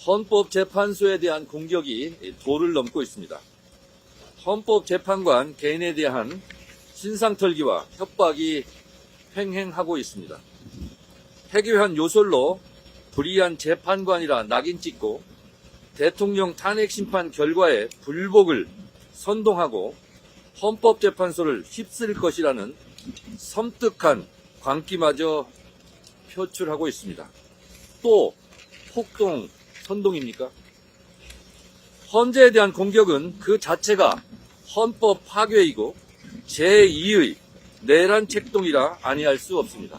헌법재판소에 대한 공격이 도를 넘고 있습니다. 헌법재판관 개인에 대한 신상털기와 협박이 횡행하고 있습니다. 해교한 요설로 불의한 재판관이라 낙인 찍고 대통령 탄핵심판 결과에 불복을 선동하고 헌법재판소를 휩쓸 것이라는 섬뜩한 광기마저 표출하고 있습니다. 또 폭동 선동입니까? 헌재에 대한 공격은 그 자체가 헌법 파괴이고 제2의 내란 책동이라 아니할 수 없습니다.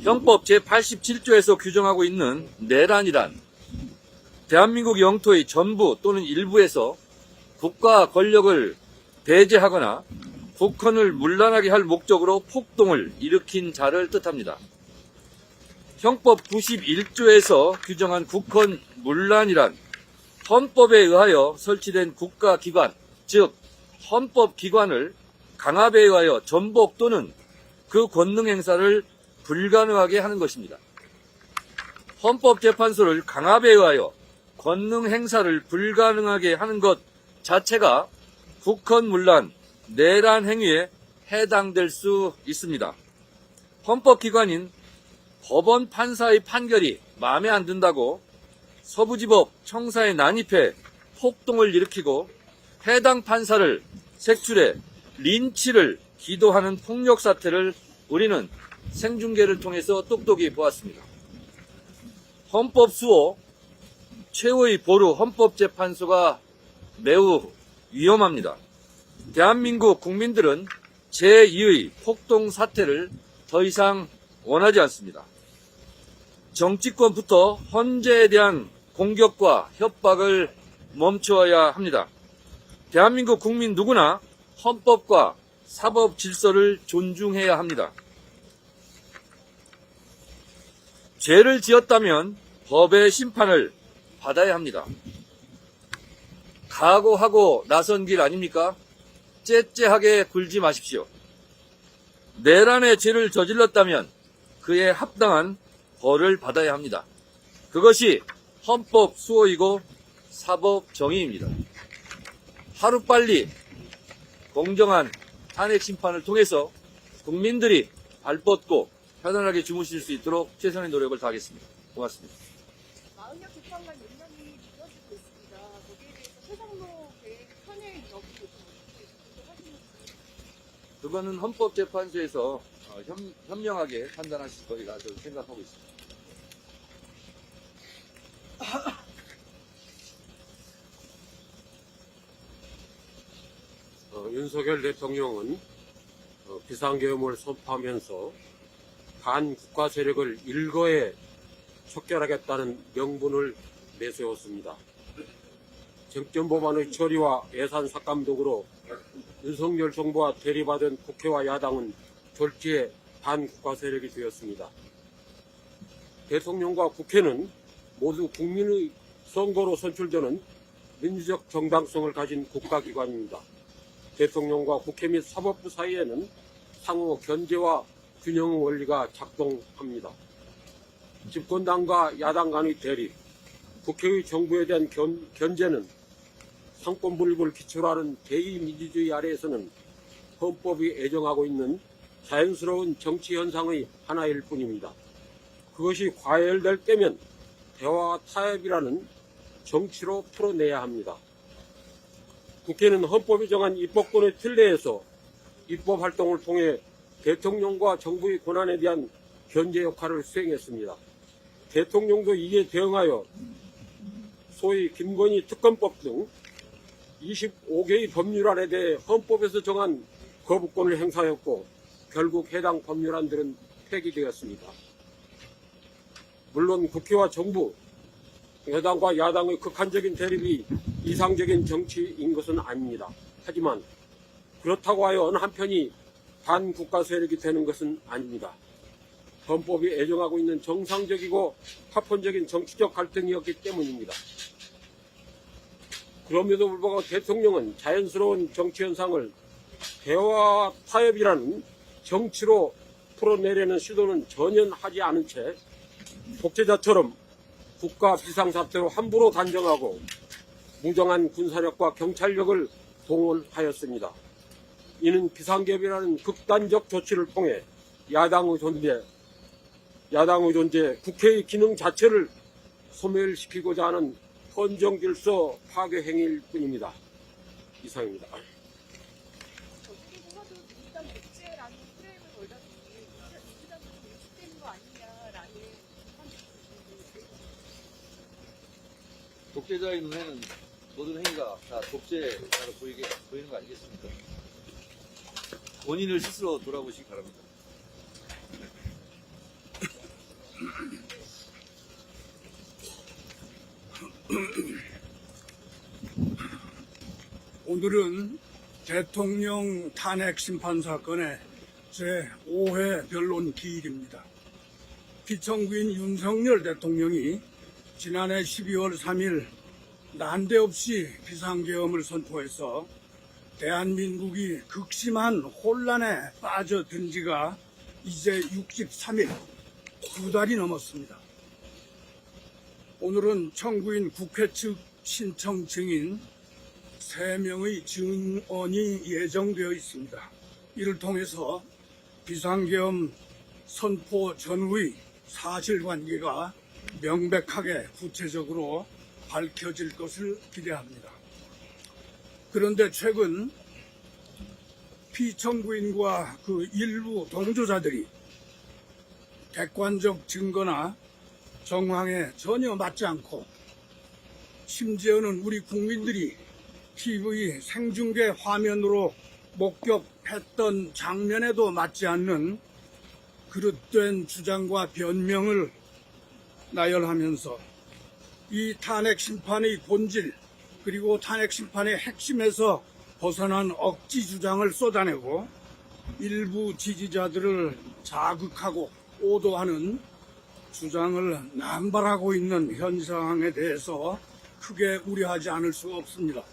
형법 제87조에서 규정하고 있는 내란이란 대한민국 영토의 전부 또는 일부에서 국가 권력을 배제하거나 국헌을 문란하게 할 목적으로 폭동을 일으킨 자를 뜻합니다. 형법 91조에서 규정한 국헌 문란이란 헌법에 의하여 설치된 국가기관, 즉 헌법기관을 강압에 의하여 전복 또는 그 권능 행사를 불가능하게 하는 것입니다. 헌법재판소를 강압에 의하여 권능 행사를 불가능하게 하는 것 자체가 국헌문란, 내란 행위에 해당될 수 있습니다. 헌법기관인 법원 판사의 판결이 마음에 안 든다고 서부지법 청사에 난입해 폭동을 일으키고 해당 판사를 색출해 린치를 기도하는 폭력 사태를 우리는 생중계를 통해서 똑똑히 보았습니다. 헌법수호 최후의 보루 헌법재판소가 매우 위험합니다. 대한민국 국민들은 제2의 폭동 사태를 더 이상 원하지 않습니다. 정치권부터 헌재에 대한 공격과 협박을 멈춰야 합니다. 대한민국 국민 누구나 헌법과 사법 질서를 존중해야 합니다. 죄를 지었다면 법의 심판을 받아야 합니다. 각오하고 나선 길 아닙니까? 째째하게 굴지 마십시오. 내란의 죄를 저질렀다면 그에 합당한 벌을 받아야 합니다. 그것이 헌법 수호이고 사법 정의입니다. 하루빨리 공정한 탄핵 심판을 통해서 국민들이 발뻗고 편안하게 주무실 수 있도록 최선의 노력을 다하겠습니다. 고맙습니다. 마은혁 재판관 연장이 이어지고 있습니다. 거기에 대해서 최상로 계획 탄핵 여부도 어떻게 하시는지. 그거는 헌법재판소에서 현명하게 판단하실 거리라 저는 생각하고 있습니다. 윤석열 대통령은 비상계엄을 선포하면서 반국가 세력을 일거에 척결하겠다는 명분을 내세웠습니다. 쟁점 법안의 처리와 예산 삭감 등으로 윤석열 정부와 대리받은 국회와 야당은 졸지에 반국가 세력이 되었습니다. 대통령과 국회는 모두 국민의 선거로 선출되는 민주적 정당성을 가진 국가기관입니다. 대통령과 국회 및 사법부 사이에는 상호 견제와 균형 원리가 작동합니다. 집권당과 야당 간의 대립, 국회의 정부에 대한 견제는 상권분립을 기초로 하는 대의민주주의 아래에서는 헌법이 애정하고 있는 자연스러운 정치 현상의 하나일 뿐입니다. 그것이 과열될 때면 대화와 타협이라는 정치로 풀어내야 합니다. 국회는 헌법이 정한 입법권의 틀 내에서 입법 활동을 통해 대통령과 정부의 권한에 대한 견제 역할을 수행했습니다. 대통령도 이에 대응하여 소위 김건희 특검법 등 25개의 법률안에 대해 헌법에서 정한 거부권을 행사했고 결국 해당 법률안들은 폐기되었습니다. 물론 국회와 정부, 여당과 야당의 극한적인 대립이 이상적인 정치인 것은 아닙니다. 하지만 그렇다고 하여 어느 한편이 반국가 세력이 되는 것은 아닙니다. 헌법이 애정하고 있는 정상적이고 파편적인 정치적 갈등이었기 때문입니다. 그럼에도 불구하고 대통령은 자연스러운 정치 현상을 대화와 타협이라는 정치로 풀어내려는 시도는 전혀 하지 않은 채 독재자처럼 국가 비상사태로 함부로 단정하고 무정한 군사력과 경찰력을 동원하였습니다. 이는 비상계엄이라는 극단적 조치를 통해 야당의 존재, 국회의 기능 자체를 소멸시키고자 하는 헌정질서 파괴 행위일 뿐입니다. 이상입니다. 정부가 민주당 독재라는 프레임을 걸다 보니 민주당도 좀 위축되는 거 아니냐라는 비판도 있습니다. 독재자의 눈에는 모든 행위가 다 독재자로 보이는 거 아니겠습니까? 본인을 스스로 돌아보시기 바랍니다. 오늘은 대통령 탄핵 심판 사건의 제5회 변론 기일입니다. 피청구인 윤석열 대통령이 지난해 12월 3일 난데없이 비상계엄을 선포해서 대한민국이 극심한 혼란에 빠져든 지가 이제 63일, 2달이 넘었습니다. 오늘은 청구인 국회 측 신청 증인 3명의 증언이 예정되어 있습니다. 이를 통해서 비상계엄 선포 전후의 사실관계가 명백하게 구체적으로 밝혀질 것을 기대합니다. 그런데 최근 피청구인과 그 일부 동조자들이 객관적 증거나 정황에 전혀 맞지 않고 심지어는 우리 국민들이 TV 생중계 화면으로 목격했던 장면에도 맞지 않는 그릇된 주장과 변명을 나열하면서 이 탄핵 심판의 본질 그리고 탄핵 심판의 핵심에서 벗어난 억지 주장을 쏟아내고 일부 지지자들을 자극하고 오도하는 주장을 남발하고 있는 현상에 대해서 크게 우려하지 않을 수가 없습니다.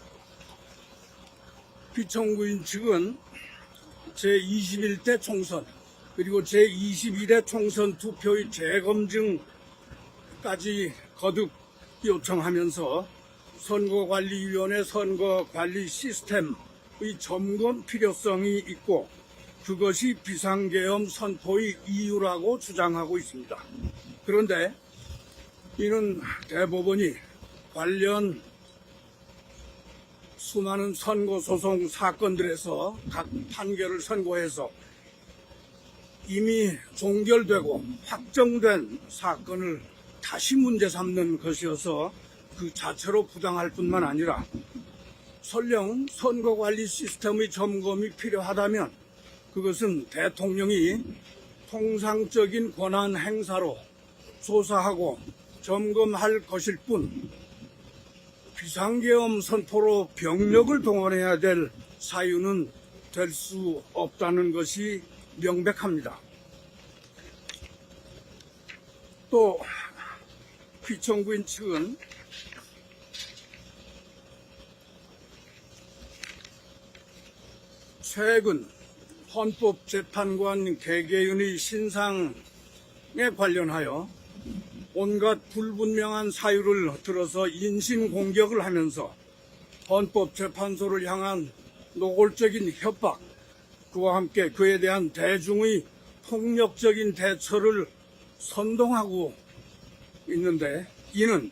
피청구인 측은 제21대 총선 그리고 제22대 총선 투표의 재검증까지 거듭 요청하면서 선거관리위원회 선거관리 시스템의 점검 필요성이 있고 그것이 비상계엄 선포의 이유라고 주장하고 있습니다. 그런데 이는 대법원이 관련 수많은 선거소송 사건들에서 각 판결을 선고해서 이미 종결되고 확정된 사건을 다시 문제 삼는 것이어서 그 자체로 부당할 뿐만 아니라 설령 선거관리 시스템의 점검이 필요하다면 그것은 대통령이 통상적인 권한 행사로 조사하고 점검할 것일 뿐 비상계엄 선포로 병력을 동원해야 될 사유는 될 수 없다는 것이 명백합니다. 또 피청구인 측은 최근 헌법재판관 개개인의 신상에 관련하여 온갖 불분명한 사유를 들어서 인신공격을 하면서 헌법재판소를 향한 노골적인 협박, 그와 함께 그에 대한 대중의 폭력적인 대처를 선동하고 있는데 이는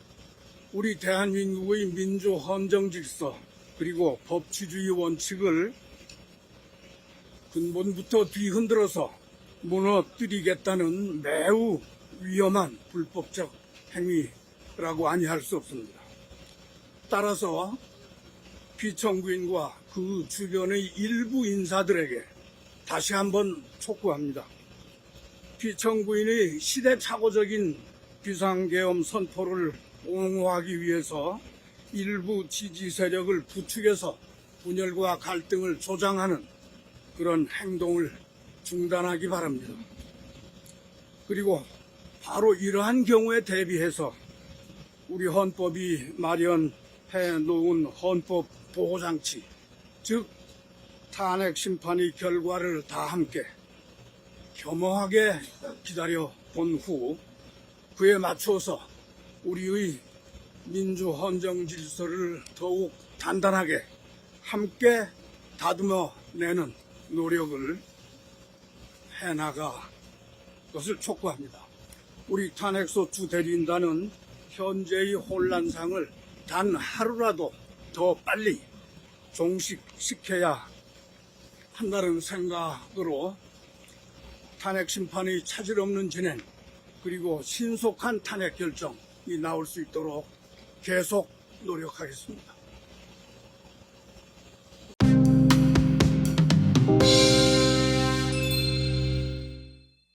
우리 대한민국의 민주 헌정 질서 그리고 법치주의 원칙을 근본부터 뒤흔들어서 무너뜨리겠다는 매우 위험한 불법적 행위라고 아니할 수 없습니다. 따라서 피청구인과 그 주변의 일부 인사들에게 다시 한번 촉구합니다. 피청구인의 시대착오적인 비상계엄 선포를 옹호하기 위해서 일부 지지 세력을 부추겨서 분열과 갈등을 조장하는 그런 행동을 중단하기 바랍니다. 그리고 바로 이러한 경우에 대비해서 우리 헌법이 마련해 놓은 헌법 보호장치, 즉 탄핵 심판의 결과를 다 함께 겸허하게 기다려 본 후 그에 맞춰서 우리의 민주 헌정 질서를 더욱 단단하게 함께 다듬어 내는 노력을 해나가 것을 촉구합니다. 우리 탄핵소추 대리인단은 현재의 혼란상을 단 하루라도 더 빨리 종식시켜야 한다는 생각으로 탄핵 심판의 차질 없는 진행 그리고 신속한 탄핵 결정이 나올 수 있도록 계속 노력하겠습니다.